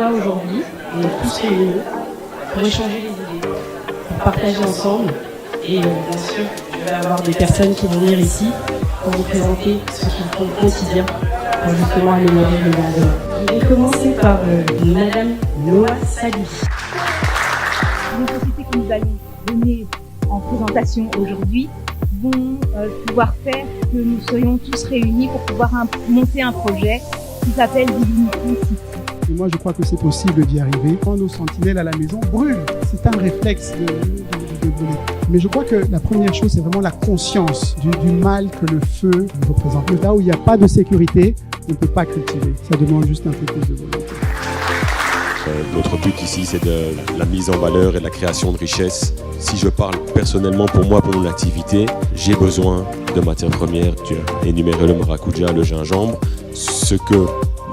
toi aujourd'hui, on est tous réunis pour échanger les idées, pour partager ensemble. Et bien sûr, je vais avoir des personnes qui vont venir ici pour vous présenter ce qu'ils font au quotidien pour justement améliorer le monde demain. Je vais commencer par Madame Noah Sali. Les sociétés que nous allons donner en présentation aujourd'hui vont pouvoir faire que nous soyons tous réunis pour pouvoir monter un projet qui s'appelle Divinity City. Et moi, je crois que c'est possible d'y arriver. Quand nos sentinelles à la maison brûlent, c'est un réflexe de brûler. Mais je crois que la première chose, c'est vraiment la conscience du mal que le feu représente. Là où il n'y a pas de sécurité, on ne peut pas cultiver. Ça demande juste un peu plus de volonté. Notre but ici, c'est de la mise en valeur et de la création de richesses. Si je parle personnellement pour moi, pour mon activité, j'ai besoin de matières premières. Tu as énuméré le maracuja, le gingembre. Ce que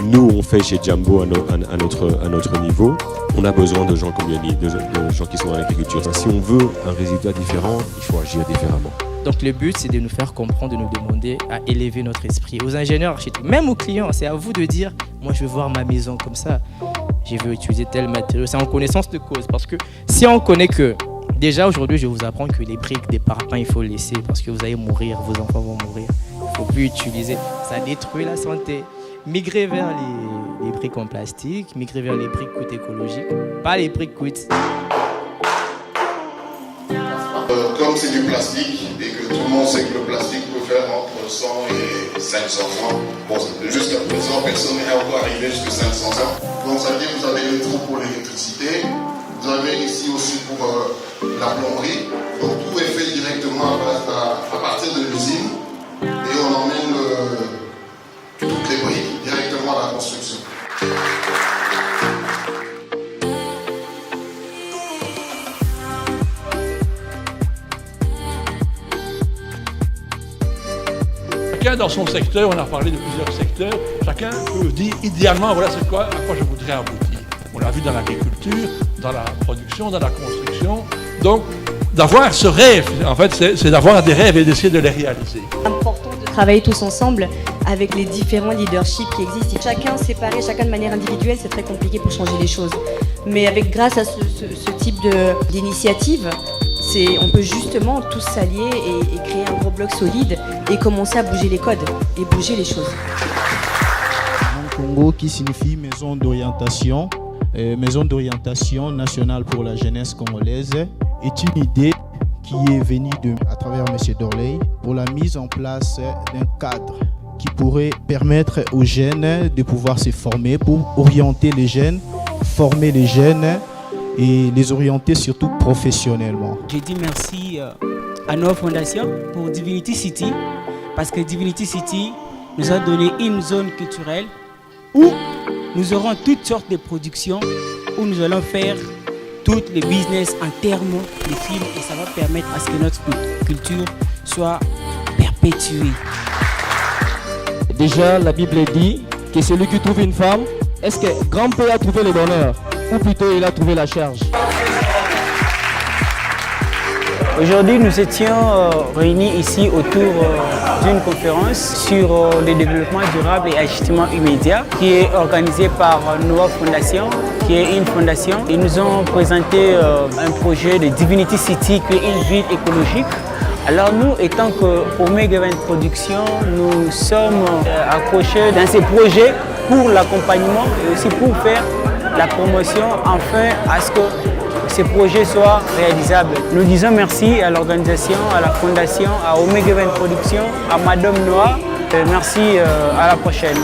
nous, on fait chez Jambo à notre niveau, on a besoin de gens comme Yannick, de gens qui sont dans l'agriculture. Si on veut un résultat différent, il faut agir différemment. Donc le but, c'est de nous faire comprendre, de nous demander à élever notre esprit. Aux ingénieurs, architectes, même aux clients, c'est à vous de dire, moi je veux voir ma maison comme ça, je veux utiliser tel matériau. C'est en connaissance de cause, parce que si on connaît que, déjà aujourd'hui je vous apprends que les briques des parpaings, il faut laisser, parce que vous allez mourir, vos enfants vont mourir. Il ne faut plus utiliser, ça détruit la santé. Migrer vers les briques en plastique, migrer vers les briques écologiques, pas les briques Comme c'est du plastique et que tout le monde sait que le plastique peut faire entre 100 et 500 ans, bon, jusqu'à présent, personne n'est encore arrivé jusqu'à 500 ans. Donc ça veut dire que vous avez le trou pour l'électricité, vous avez ici aussi pour la plomberie. Donc tout est fait directement à partir de l'usine et on emmène toutes les briques directement à la construction. Chacun dans son secteur, on a parlé de plusieurs secteurs, chacun peut dire idéalement voilà à quoi je voudrais aboutir. On l'a vu dans l'agriculture, dans la production, dans la construction. Donc d'avoir ce rêve, en fait c'est d'avoir des rêves et d'essayer de les réaliser. Important de travailler tous ensemble avec les différents leaderships qui existent. Chacun séparé, chacun de manière individuelle, c'est très compliqué pour changer les choses. Mais grâce à ce type d'initiative, on peut justement tous s'allier et créer un gros bloc solide et commencer à bouger les codes et bouger les choses. Congo qui signifie maison d'orientation nationale pour la jeunesse congolaise est une idée qui est venue à travers M. Dorley pour la mise en place d'un cadre qui pourrait permettre aux jeunes de pouvoir se former pour orienter les jeunes, former les jeunes et les orienter surtout professionnellement. Je dis merci à nos fondations pour Divinity City parce que Divinity City nous a donné une zone culturelle où nous aurons toutes sortes de productions, où nous allons faire toutes les business en termes de films et ça va permettre à ce que notre culture soit perpétuée. Déjà, la Bible dit que celui qui trouve une femme, est-ce que grand-père a trouvé le bonheur ou plutôt il a trouvé la charge? Aujourd'hui, nous étions réunis ici autour d'une conférence sur le développement durable et ajustement immédiat qui est organisée par Noah Fondation, qui est une fondation. Ils nous ont présenté un projet de Divinity City qui est une ville écologique. Alors nous, étant qu'Omega Event Production, nous sommes accrochés dans ces projets pour l'accompagnement et aussi pour faire la promotion afin à ce que ces projets soient réalisables. Nous disons merci à l'organisation, à la fondation, à Omega Event Production, à Madame Noah. Merci, à la prochaine.